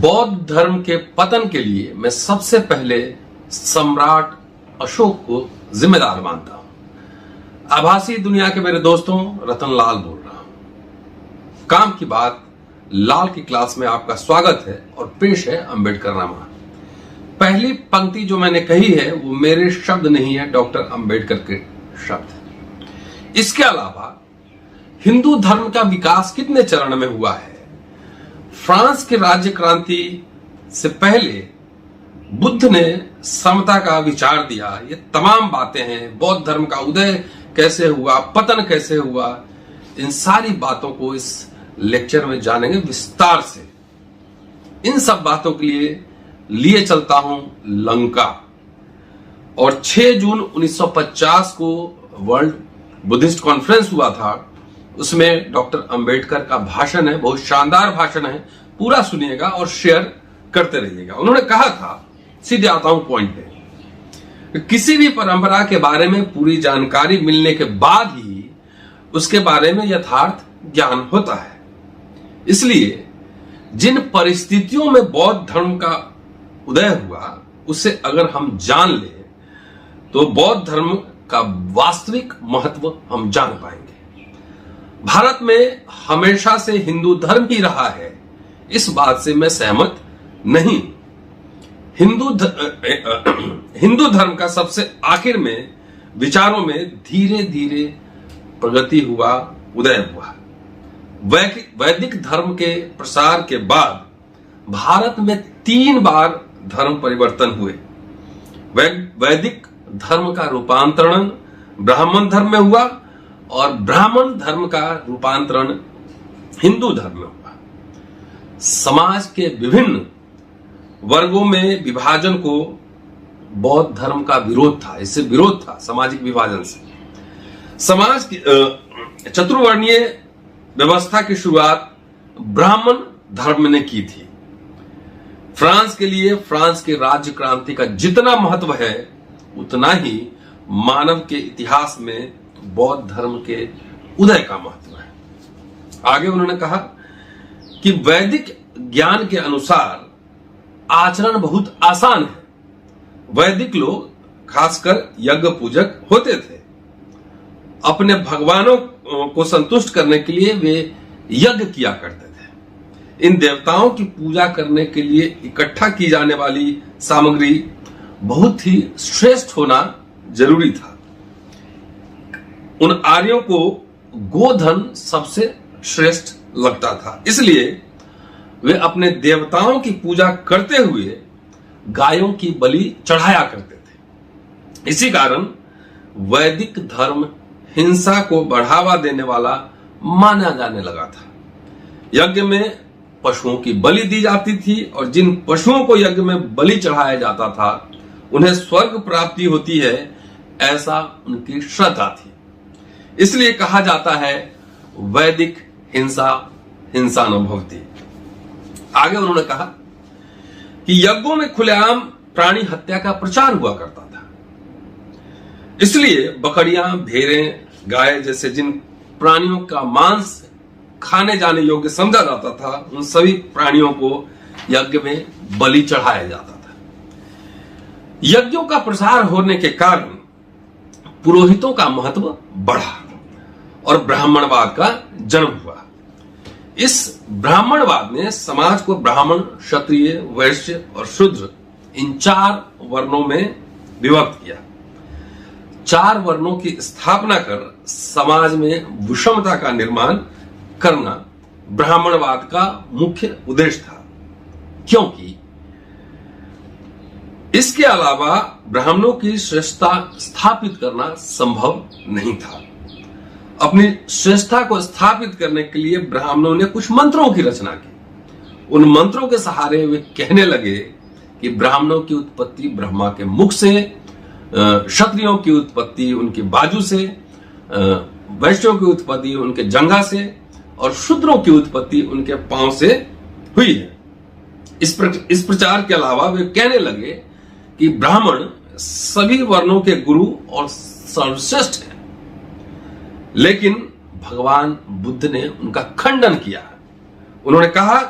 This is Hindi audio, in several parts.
बौद्ध धर्म के पतन के लिए मैं सबसे पहले सम्राट अशोक को जिम्मेदार मानता हूं। आभासी दुनिया के मेरे दोस्तों, रतन लाल बोल रहा हूं। काम की बात लाल की क्लास में आपका स्वागत है और पेश है अंबेडकर नामा। पहली पंक्ति जो मैंने कही है वो मेरे शब्द नहीं है, डॉक्टर अंबेडकर के शब्द। इसके अलावा हिंदू धर्म का विकास कितने चरण में हुआ है? फ्रांस के राज्य क्रांति से पहले बुद्ध ने समता का विचार दिया। ये तमाम बातें हैं। बौद्ध धर्म का उदय कैसे हुआ, पतन कैसे हुआ, इन सारी बातों को इस लेक्चर में जानेंगे विस्तार से। इन सब बातों के लिए चलता हूं लंका। और 6 जून 1950 को वर्ल्ड बुद्धिस्ट कॉन्फ्रेंस हुआ था। उसमें डॉक्टर अंबेडकर का भाषण है, बहुत शानदार भाषण है, पूरा सुनिएगा और शेयर करते रहिएगा। उन्होंने कहा था, सीधे आता हूं पॉइंट पे, किसी भी परंपरा के बारे में पूरी जानकारी मिलने के बाद ही उसके बारे में यथार्थ ज्ञान होता है। इसलिए जिन परिस्थितियों में बौद्ध धर्म का उदय हुआ उसे अगर हम जान ले तो बौद्ध धर्म का वास्तविक महत्व हम जान पाएंगे। भारत में हमेशा से हिंदू धर्म ही रहा है, इस बात से मैं सहमत नहीं। हिंदू धर्म का सबसे आखिर में विचारों में धीरे धीरे प्रगति हुआ, उदय हुआ। वैदिक धर्म के प्रसार के बाद भारत में 3 बार धर्म परिवर्तन हुए। वैदिक धर्म का रूपांतरण ब्राह्मण धर्म में हुआ और ब्राह्मण धर्म का रूपांतरण हिंदू धर्म में हुआ। समाज के विभिन्न वर्गों में विभाजन को बौद्ध धर्म का विरोध था, इससे विरोध था सामाजिक विभाजन से। समाज की चतुर्वर्णीय व्यवस्था की शुरुआत ब्राह्मण धर्म ने की थी। फ्रांस के लिए फ्रांस के राज्य क्रांति का जितना महत्व है उतना ही मानव के इतिहास में बौद्ध धर्म के उदय का महत्व है। आगे उन्होंने कहा कि वैदिक ज्ञान के अनुसार आचरण बहुत आसान है। वैदिक लोग खासकर यज्ञ पूजक होते थे। अपने भगवानों को संतुष्ट करने के लिए वे यज्ञ किया करते थे। इन देवताओं की पूजा करने के लिए इकट्ठा की जाने वाली सामग्री बहुत ही श्रेष्ठ होना जरूरी था। उन आर्यों को गोधन सबसे श्रेष्ठ लगता था, इसलिए वे अपने देवताओं की पूजा करते हुए गायों की बलि चढ़ाया करते थे। इसी कारण वैदिक धर्म हिंसा को बढ़ावा देने वाला माना जाने लगा था। यज्ञ में पशुओं की बलि दी जाती थी और जिन पशुओं को यज्ञ में बलि चढ़ाया जाता था उन्हें स्वर्ग प्राप्ति होती है, ऐसा उनकी श्रद्धा थी। इसलिए कहा जाता है वैदिक हिंसा हिंसा न भवति। आगे उन्होंने कहा कि यज्ञों में खुलेआम प्राणी हत्या का प्रचार हुआ करता था। इसलिए बकरियां, भेड़ें, गाय जैसे जिन प्राणियों का मांस खाने जाने योग्य समझा जाता था उन सभी प्राणियों को यज्ञ में बलि चढ़ाया जाता था। यज्ञों का प्रसार होने के कारण पुरोहितों का महत्व बढ़ा और ब्राह्मणवाद का जन्म हुआ। इस ब्राह्मणवाद ने समाज को ब्राह्मण, क्षत्रिय, वैश्य और शूद्र इन 4 वर्णों में विभक्त किया। 4 वर्णों की स्थापना कर समाज में विषमता का निर्माण करना ब्राह्मणवाद का मुख्य उद्देश्य था, क्योंकि इसके अलावा ब्राह्मणों की श्रेष्ठता स्थापित करना संभव नहीं था। अपनी श्रेष्ठता को स्थापित करने के लिए ब्राह्मणों ने कुछ मंत्रों की रचना की। उन मंत्रों के सहारे वे कहने लगे कि ब्राह्मणों की उत्पत्ति ब्रह्मा के मुख से, क्षत्रियों की उत्पत्ति उनके बाजू से, वैश्यों की उत्पत्ति उनके जंघा से और शूद्रों की उत्पत्ति उनके पांव से हुई है। इस प्रचार के अलावा वे कहने लगे कि ब्राह्मण सभी वर्णों के गुरु और सर्वश्रेष्ठ हैं। लेकिन भगवान बुद्ध ने उनका खंडन किया। उन्होंने कहा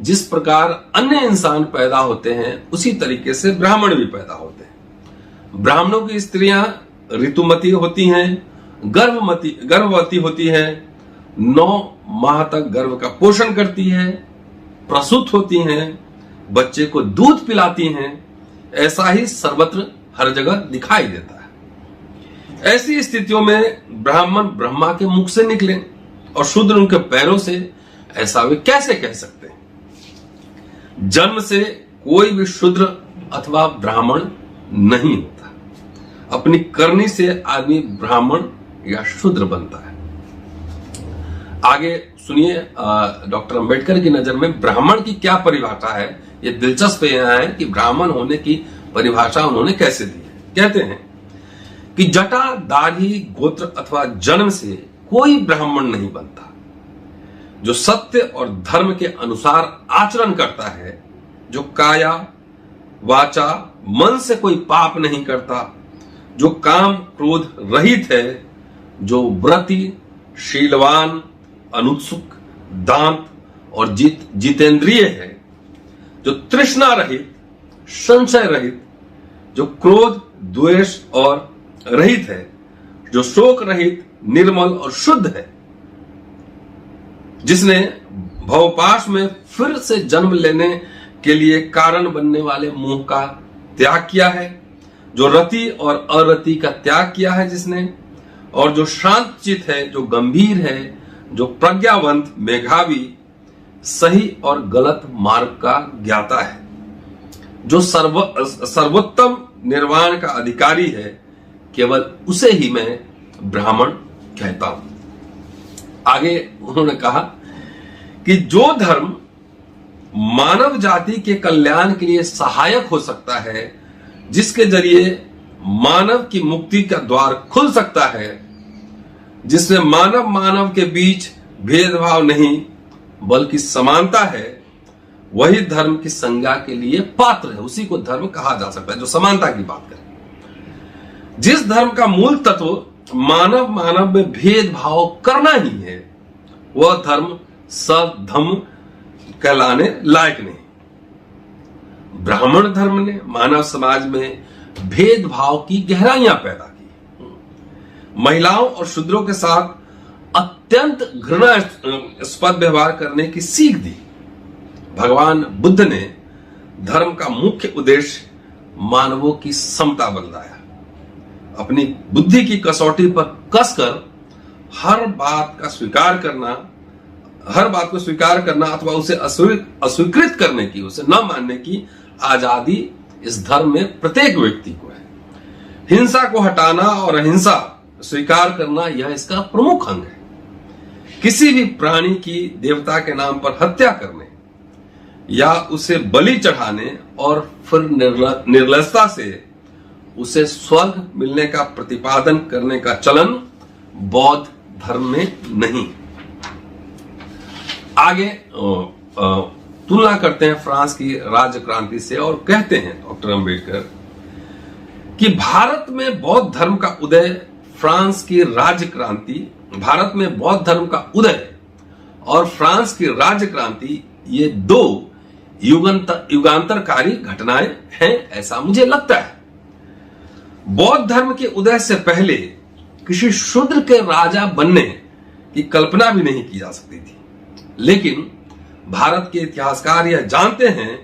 जिस प्रकार अन्य इंसान पैदा होते हैं उसी तरीके से ब्राह्मण भी पैदा होते हैं। ब्राह्मणों की स्त्रियां ऋतुमती होती हैं, गर्भवती होती हैं, 9 माह तक गर्भ का पोषण करती है, प्रसूत होती हैं, बच्चे को दूध पिलाती हैं। ऐसा ही सर्वत्र हर जगह दिखाई देता है। ऐसी स्थितियों में ब्राह्मण ब्रह्मा के मुख से निकले और शूद्र उनके पैरों से, ऐसा वे कैसे कह सकते हैं? जन्म से कोई भी शूद्र अथवा ब्राह्मण नहीं होता। अपनी करनी से आदमी ब्राह्मण या शूद्र बनता है। आगे सुनिए, डॉक्टर अंबेडकर की नजर में ब्राह्मण की क्या परिभाषा है। ये दिलचस्प यह है कि ब्राह्मण होने की परिभाषा उन्होंने कैसे दी है। कहते हैं कि जटा, दाढ़ी, गोत्र अथवा जन्म से कोई ब्राह्मण नहीं बनता। जो सत्य और धर्म के अनुसार आचरण करता है, जो काया, वाचा, मन से कोई पाप नहीं करता, जो काम क्रोध रहित है, जो व्रती, शीलवान, अनुत्सुक, दांत और जितेंद्रिय है, जो तृष्णा रहित, संशय रहित, जो क्रोध, द्वेष और रहित है, जो शोक रहित, निर्मल और शुद्ध है, जिसने भवपाश में फिर से जन्म लेने के लिए कारण बनने वाले मोह का त्याग किया है, जो रति और अरति का त्याग किया है जिसने, और जो शांत चित है, जो गंभीर है, जो प्रज्ञावंत, मेधावी, सही और गलत मार्ग का ज्ञाता है, जो सर्वोत्तम निर्वाण का अधिकारी है, केवल उसे ही मैं ब्राह्मण कहता हूं। आगे उन्होंने कहा कि जो धर्म मानव जाति के कल्याण के लिए सहायक हो सकता है, जिसके जरिए मानव की मुक्ति का द्वार खुल सकता है, जिसमें मानव के बीच भेदभाव नहीं बल्कि समानता है, वही धर्म की संज्ञा के लिए पात्र है। उसी को धर्म कहा जा सकता है जो समानता की बात करे। जिस धर्म का मूल तत्व मानव में भेदभाव करना ही है, वह धर्म सधम्म कहलाने लायक नहीं। ब्राह्मण धर्म ने मानव समाज में भेदभाव की गहराइयां पैदा की, महिलाओं और शूद्रों के साथ अत्यंत घृणास्पद व्यवहार करने की सीख दी। भगवान बुद्ध ने धर्म का मुख्य उद्देश्य मानवों की समता बतलाया। अपनी बुद्धि की कसौटी पर कसकर हर बात को स्वीकार करना अथवा उसे अस्वीकृत करने की, उसे न मानने की आजादी इस धर्म में प्रत्येक व्यक्ति को है। हिंसा को हटाना और अहिंसा स्वीकार करना, यह इसका प्रमुख अंग है। किसी भी प्राणी की देवता के नाम पर हत्या करने या उसे बलि चढ़ाने और फिर निर्लजता से उसे स्वर्ग मिलने का प्रतिपादन करने का चलन बौद्ध धर्म में नहीं। आगे तुलना करते हैं फ्रांस की राज्य क्रांति से और कहते हैं डॉक्टर अंबेडकर कि भारत में बौद्ध धर्म का उदय, फ्रांस की राज्य क्रांति, भारत में बौद्ध धर्म का उदय और फ्रांस की राज्य क्रांति, ये 2 युगांतरकारी घटनाएं हैं, ऐसा मुझे लगता है। बौद्ध धर्म के उदय से पहले किसी शूद्र के राजा बनने की कल्पना भी नहीं की जा सकती थी, लेकिन भारत के इतिहासकार यह जानते हैं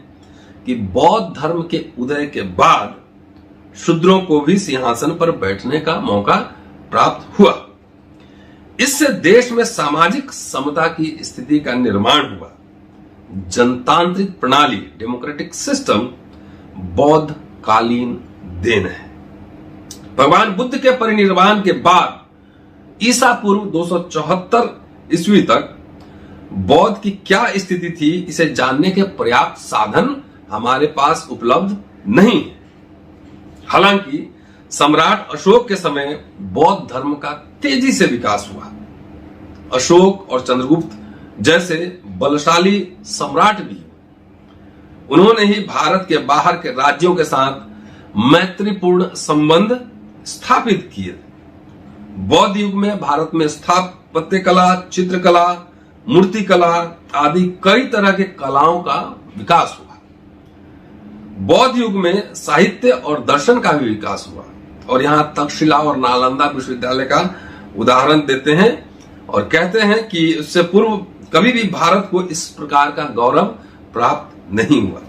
कि बौद्ध धर्म के उदय के बाद शूद्रों को भी सिंहासन पर बैठने का मौका प्राप्त हुआ। इससे देश में सामाजिक समता की स्थिति का निर्माण हुआ। जनतांत्रिक प्रणाली, डेमोक्रेटिक सिस्टम, बौद्ध कालीन देन है। भगवान बुद्ध के परिनिर्वाण के बाद ईसा पूर्व 274 ईस्वी तक बौद्ध की क्या स्थिति थी, इसे जानने के पर्याप्त साधन हमारे पास उपलब्ध नहीं है। हालांकि सम्राट अशोक के समय बौद्ध धर्म का तेजी से विकास हुआ। अशोक और चंद्रगुप्त जैसे बलशाली सम्राट भी, उन्होंने ही भारत के बाहर के राज्यों के साथ मैत्रीपूर्ण संबंध स्थापित किए। बौद्ध युग में भारत में स्थापत्य कला, चित्रकला, मूर्तिकला आदि कई तरह के कलाओं का विकास हुआ। बौद्ध युग में साहित्य और दर्शन का भी विकास हुआ और यहां तक्षशिला और नालंदा विश्वविद्यालय का उदाहरण देते हैं और कहते हैं कि इससे पूर्व कभी भी भारत को इस प्रकार का गौरव प्राप्त नहीं हुआ।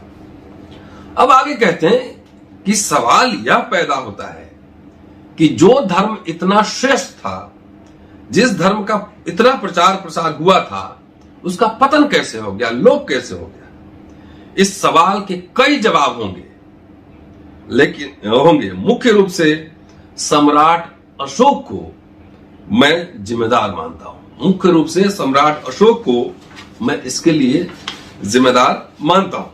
अब आगे कहते हैं कि सवाल यह पैदा होता है कि जो धर्म इतना श्रेष्ठ था, जिस धर्म का इतना प्रचार प्रसार हुआ था, उसका पतन कैसे हो गया, लोप कैसे हो गया। इस सवाल के कई जवाब होंगे मुख्य रूप से सम्राट अशोक को मैं जिम्मेदार मानता हूं। मुख्य रूप से सम्राट अशोक को मैं इसके लिए जिम्मेदार मानता हूं।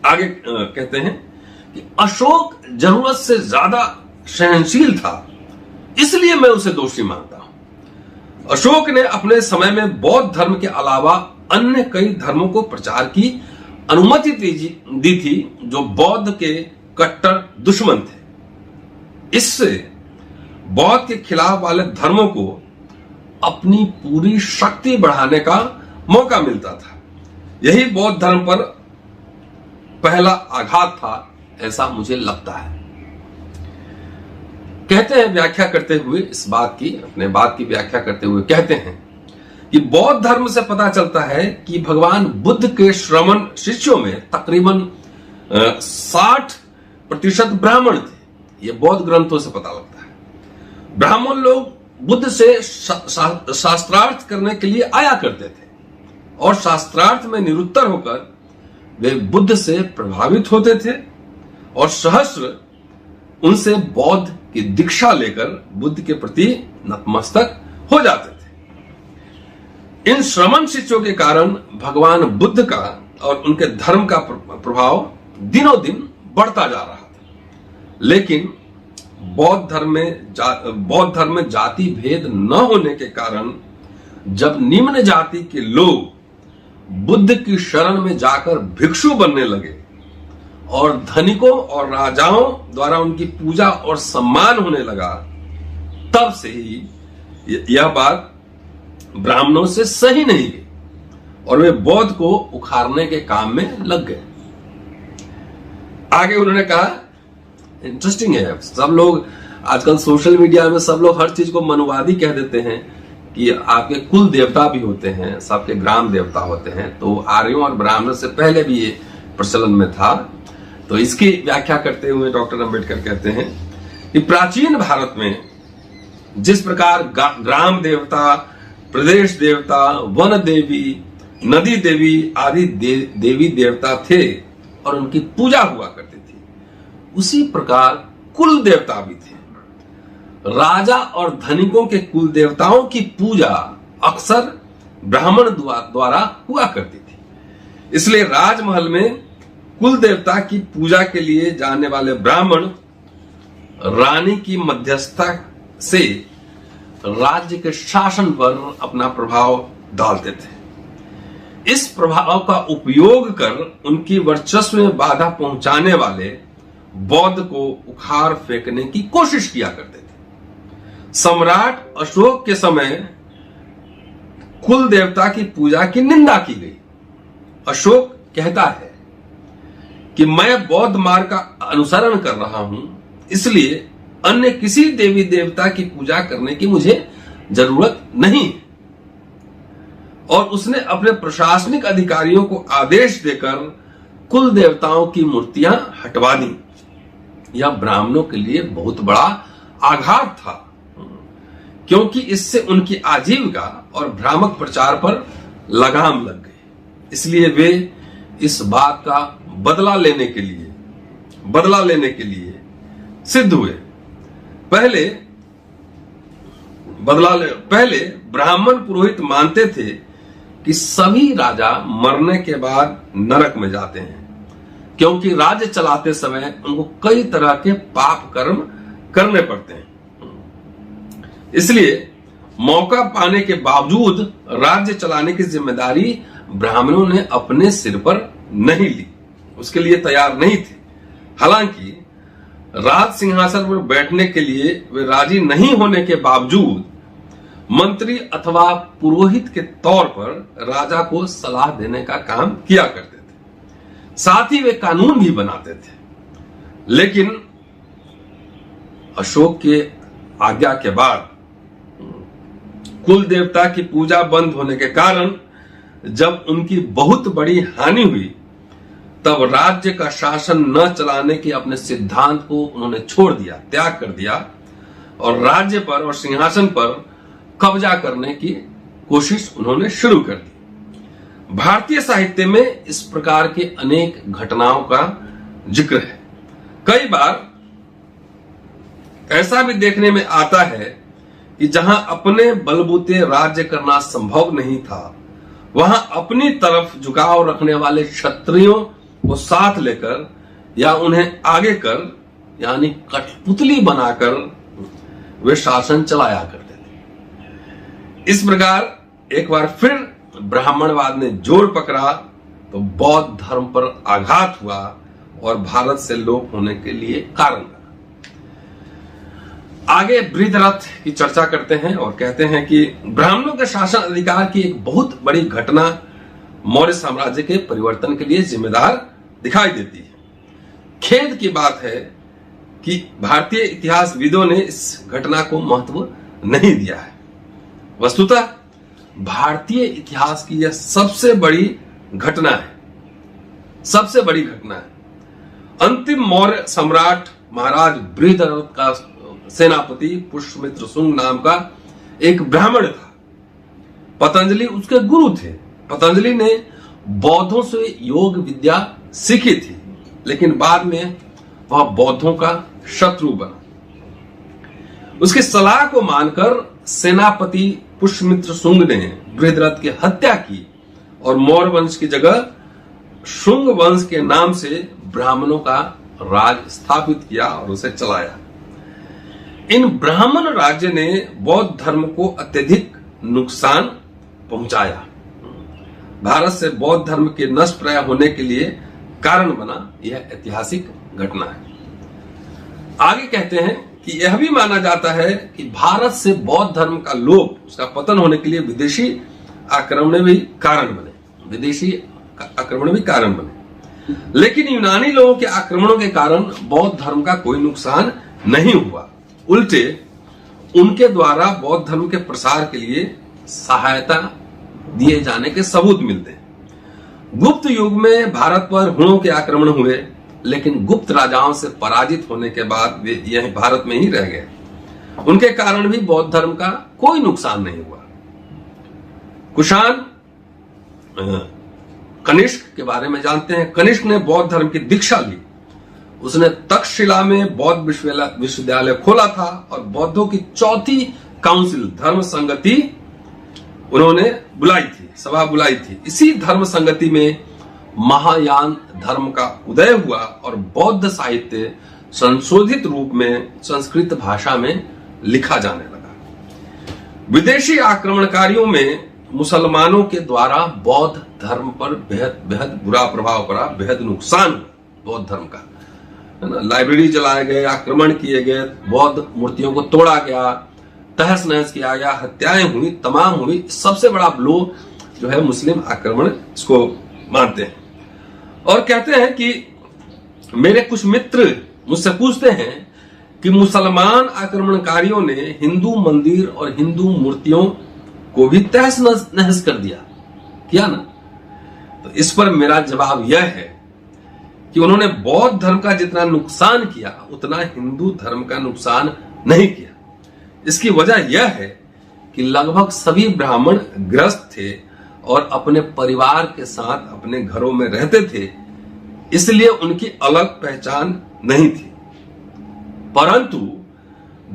आगे कहते हैं कि अशोक जरूरत से ज्यादा सहनशील था, इसलिए मैं उसे दोषी मानता हूं। अशोक ने अपने समय में बौद्ध धर्म के अलावा अन्य कई धर्मों को प्रचार की अनुमति दी थी जो बौद्ध के कट्टर दुश्मन थे। इससे बौद्ध के खिलाफ वाले धर्मों को अपनी पूरी शक्ति बढ़ाने का मौका मिलता था। यही बौद्ध धर्म पर पहला आघात था, ऐसा मुझे लगता है। कहते हैं व्याख्या करते हुए इस बात की, अपने बात की व्याख्या करते हुए कहते हैं कि बौद्ध धर्म से पता चलता है कि भगवान बुद्ध के श्रमण शिष्यों में तकरीबन 60% ब्राह्मण थे। यह बौद्ध ग्रंथों से पता लगता है। ब्राह्मण लोग बुद्ध से शास्त्रार्थ करने के लिए आया करते थे और शास्त्रार्थ में निरुत्तर होकर वे बुद्ध से प्रभावित होते थे और सहस्र उनसे बौद्ध की दीक्षा लेकर बुद्ध के प्रति नतमस्तक हो जाते थे। इन श्रमण शिष्यों के कारण भगवान बुद्ध का और उनके धर्म का प्रभाव दिनों दिन बढ़ता जा रहा था। लेकिन बौद्ध धर्म में जाति भेद न होने के कारण जब निम्न जाति के लोग बुद्ध की शरण में जाकर भिक्षु बनने लगे और धनिकों और राजाओं द्वारा उनकी पूजा और सम्मान होने लगा, तब से ही यह बात ब्राह्मणों से सही नहीं गई और वे बौद्ध को उखाड़ने के काम में लग गए। आगे उन्होंने कहा, इंटरेस्टिंग है, सब लोग आजकल सोशल मीडिया में सब लोग हर चीज को मनुवादी कह देते हैं कि आपके कुल देवता भी होते हैं, सबके ग्राम देवता होते हैं। तो आर्यों और ब्राह्मणों से पहले भी ये प्रचलन में था। तो इसकी व्याख्या करते हुए डॉक्टर अंबेडकर कहते हैं कि प्राचीन भारत में जिस प्रकार ग्राम देवता, प्रदेश देवता, वन देवी, नदी देवी आदि देवी देवता थे और उनकी पूजा हुआ करती थी, उसी प्रकार कुल देवता भी थे। राजा और धनिकों के कुल देवताओं की पूजा अक्सर ब्राह्मण द्वारा हुआ करती थी। इसलिए राजमहल में कुल देवता की पूजा के लिए जाने वाले ब्राह्मण रानी की मध्यस्थता से राज्य के शासन पर अपना प्रभाव डालते थे। इस प्रभाव का उपयोग कर उनकी वर्चस्व में बाधा पहुंचाने वाले बौद्ध को उखाड़ फेंकने की कोशिश किया करते थे। सम्राट अशोक के समय कुल देवता की पूजा की निंदा की गई। अशोक कहता है कि मैं बौद्ध मार्ग का अनुसरण कर रहा हूं, इसलिए अन्य किसी देवी देवता की पूजा करने की मुझे जरूरत नहीं। और उसने अपने प्रशासनिक अधिकारियों को आदेश देकर कुल देवताओं की मूर्तियां हटवा दी। यह ब्राह्मणों के लिए बहुत बड़ा आघात था, क्योंकि इससे उनकी आजीविका और भ्रामक प्रचार पर लगाम लग गई। इसलिए वे इस बात का बदला लेने के लिए सिद्ध हुए। पहले ब्राह्मण पुरोहित मानते थे कि सभी राजा मरने के बाद नरक में जाते हैं, क्योंकि राज्य चलाते समय उनको कई तरह के पाप कर्म करने पड़ते हैं। इसलिए मौका पाने के बावजूद राज्य चलाने की जिम्मेदारी ब्राह्मणों ने अपने सिर पर नहीं ली, उसके लिए तैयार नहीं थे। हालांकि राज सिंहासन पर बैठने के लिए वे राजी नहीं होने के बावजूद मंत्री अथवा पुरोहित के तौर पर राजा को सलाह देने का काम किया करते थे। साथ ही वे कानून भी बनाते थे। लेकिन अशोक के आज्ञा के बाद कुल देवता की पूजा बंद होने के कारण जब उनकी बहुत बड़ी हानि हुई, तब राज्य का शासन न चलाने के अपने सिद्धांत को उन्होंने छोड़ दिया, त्याग कर दिया और राज्य पर और सिंहासन पर कब्जा करने की कोशिश उन्होंने शुरू कर दी। भारतीय साहित्य में इस प्रकार के अनेक घटनाओं का जिक्र है। कई बार ऐसा भी देखने में आता है कि जहां अपने बलबूते राज्य करना संभव नहीं था, वहां अपनी तरफ झुकाव रखने वाले क्षत्रियों को साथ लेकर या उन्हें आगे कर, यानी कठपुतली बनाकर वे शासन चलाया करते थे। इस प्रकार एक बार फिर ब्राह्मणवाद ने जोर पकड़ा तो बौद्ध धर्म पर आघात हुआ और भारत से लोप होने के लिए कारण बना। आगे बृहद्रथ की चर्चा करते हैं और कहते हैं कि ब्राह्मणों के शासन अधिकार की एक बहुत बड़ी घटना मौर्य साम्राज्य के परिवर्तन के लिए जिम्मेदार दिखाई देती है। खेद की बात है कि भारतीय इतिहासविदों ने इस घटना को महत्व नहीं दिया है। वस्तुतः भारतीय इतिहास की यह सबसे बड़ी घटना है, सबसे बड़ी घटना है। अंतिम मौर्य सम्राट महाराज बृहद्रथ का सेनापति पुष्यमित्र शुंग नाम का एक ब्राह्मण था। पतंजलि उसके गुरु थे। पतंजलि ने बौद्धों से योग विद्या सीखी थी, लेकिन बाद में वह बौद्धों का शत्रु बना। उसकी सलाह को मानकर सेनापति पुष्यमित्र शुंग ने बृहद्रथ की हत्या की और मौर्य वंश की जगह शुंग वंश के नाम से ब्राह्मणों का राज स्थापित किया और उसे चलाया। इन ब्राह्मण राज्य ने बौद्ध धर्म को अत्यधिक नुकसान पहुंचाया। भारत से बौद्ध धर्म के नष्ट प्राय होने के लिए कारण बना यह ऐतिहासिक घटना है। आगे कहते हैं कि यह भी माना जाता है कि भारत से बौद्ध धर्म का लोप, उसका पतन होने के लिए विदेशी आक्रमण भी कारण बने। लेकिन यूनानी लोगों के आक्रमणों के कारण बौद्ध धर्म का कोई नुकसान नहीं हुआ। उल्टे उनके द्वारा बौद्ध धर्म के प्रसार के लिए सहायता दिए जाने के सबूत मिलते हैं। गुप्त युग में भारत पर हुणों के आक्रमण हुए, लेकिन गुप्त राजाओं से पराजित होने के बाद वे यह भारत में ही रह गए। उनके कारण भी बौद्ध धर्म का कोई नुकसान नहीं हुआ। कुषाण कनिष्क के बारे में जानते हैं। कनिष्क ने बौद्ध धर्म की दीक्षा ली। उसने तक्षशिला में बौद्ध विश्वविद्यालय खोला था और बौद्धों की चौथी काउंसिल धर्म संगति उन्होंने सभा बुलाई थी। इसी धर्म संगति में महायान धर्म का उदय हुआ और बौद्ध साहित्य संशोधित रूप में संस्कृत भाषा में लिखा जाने लगा। विदेशी आक्रमणकारियों में मुसलमानों के द्वारा बौद्ध धर्म पर बेहद बुरा प्रभाव पड़ा, बेहद नुकसान हुआ बौद्ध धर्म का, है ना। लाइब्रेरी जलाए गए, आक्रमण किए गए, बौद्ध मूर्तियों को तोड़ा गया, तहस नहस किया गया, हत्याएं हुई, तमाम हुई। सबसे बड़ा ब्लो जो है मुस्लिम आक्रमण, इसको मानते हैं और कहते हैं कि मेरे कुछ मित्र मुझसे पूछते हैं कि मुसलमान आक्रमणकारियों ने हिंदू मंदिर और हिंदू मूर्तियों को भी तहस नहस कर किया ना। तो इस पर मेरा जवाब यह है कि उन्होंने बौद्ध धर्म का जितना नुकसान किया उतना हिंदू धर्म का नुकसान नहीं किया। इसकी वजह यह है कि लगभग सभी ब्राह्मण ग्रस्त थे और अपने परिवार के साथ अपने घरों में रहते थे, इसलिए उनकी अलग पहचान नहीं थी। परंतु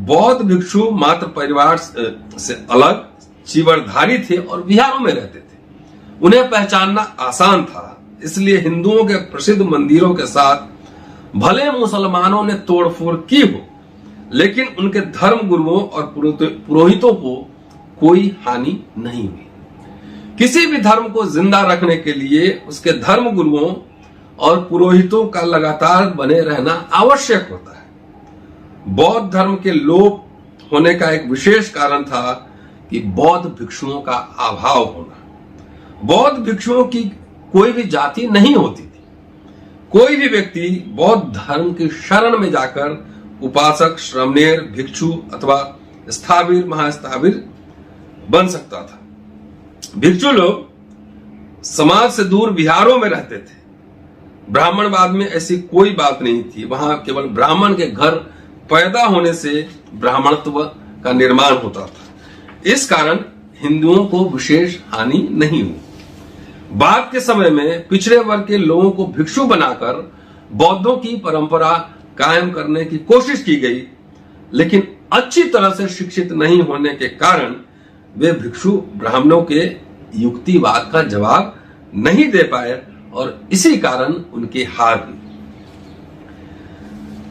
बौद्ध भिक्षु मात्र परिवार से अलग चीवरधारी थे और विहारों में रहते थे। उन्हें पहचानना आसान था, इसलिए हिंदुओं के प्रसिद्ध मंदिरों के साथ भले मुसलमानों ने तोड़फोड़ की हो, लेकिन उनके धर्म गुरुओं और पुरोहितों को कोई हानि नहीं हुई। किसी भी धर्म को जिंदा रखने के लिए उसके धर्म गुरुओं और पुरोहितों का लगातार बने रहना आवश्यक होता है। बौद्ध धर्म के लोप होने का एक विशेष कारण था कि बौद्ध भिक्षुओं का अभाव होना। बौद्ध भिक्षुओं की कोई भी जाति नहीं होती थी। कोई भी व्यक्ति बौद्ध धर्म की शरण में जाकर उपासक, श्रमणेर, भिक्षु अथवा स्थावीर, महास्थावीर बन सकता था। भिक्षु लोग समाज से दूर विहारों में रहते थे। ब्राह्मणवाद में ऐसी कोई बात नहीं थी। वहां केवल ब्राह्मण के घर पैदा होने से ब्राह्मणत्व का निर्माण होता था। इस कारण हिंदुओं को विशेष हानि नहीं हुई। बाद के समय में पिछड़े वर्ग के लोगों को भिक्षु बनाकर बौद्धों की परंपरा कायम करने की कोशिश की गई, लेकिन अच्छी तरह से शिक्षित नहीं होने के कारण वे भिक्षु ब्राह्मणों के युक्तिवाद का जवाब नहीं दे पाए और इसी कारण उनकी हार हुई।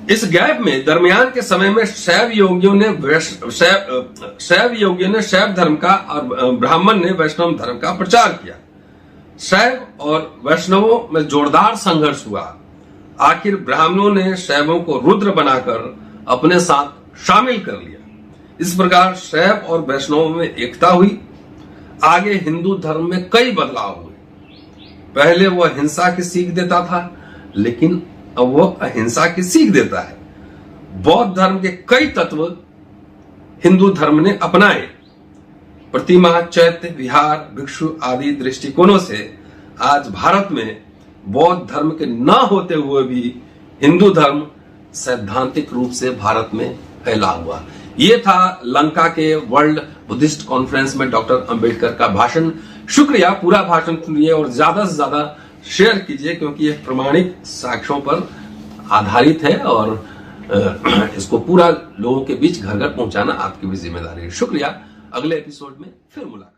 इस गैप में दरमियान के समय में शैव योगियों ने शैव धर्म का और ब्राह्मण ने वैष्णव धर्म का प्रचार किया। शैव और वैष्णवों में जोरदार संघर्ष हुआ। आखिर ब्राह्मणों ने शैवों को रुद्र बनाकर अपने साथ शामिल कर लिया। इस प्रकार शैव और वैष्णवों में एकता हुई। आगे हिंदू धर्म में कई बदलाव हुए। पहले वह हिंसा की सीख देता था, लेकिन अब वह अहिंसा की सीख देता है। बौद्ध धर्म के कई तत्व हिंदू धर्म ने अपनाए। प्रतिमा, चैत्य, विहार, भिक्षु आदि दृष्टिकोणों से आज भारत में बौद्ध धर्म के न होते हुए भी हिंदू धर्म सैद्धांतिक रूप से भारत में फैला हुआ। ये था लंका के वर्ल्ड बुद्धिस्ट कॉन्फ्रेंस में डॉक्टर अंबेडकर का भाषण। शुक्रिया। पूरा भाषण सुनिए और ज्यादा से ज्यादा शेयर कीजिए, क्योंकि यह प्रमाणिक साक्ष्यों पर आधारित है और इसको पूरा लोगों के बीच घर घर पहुंचाना आपकी भी जिम्मेदारी है। शुक्रिया। अगले एपिसोड में फिर मुलाकात।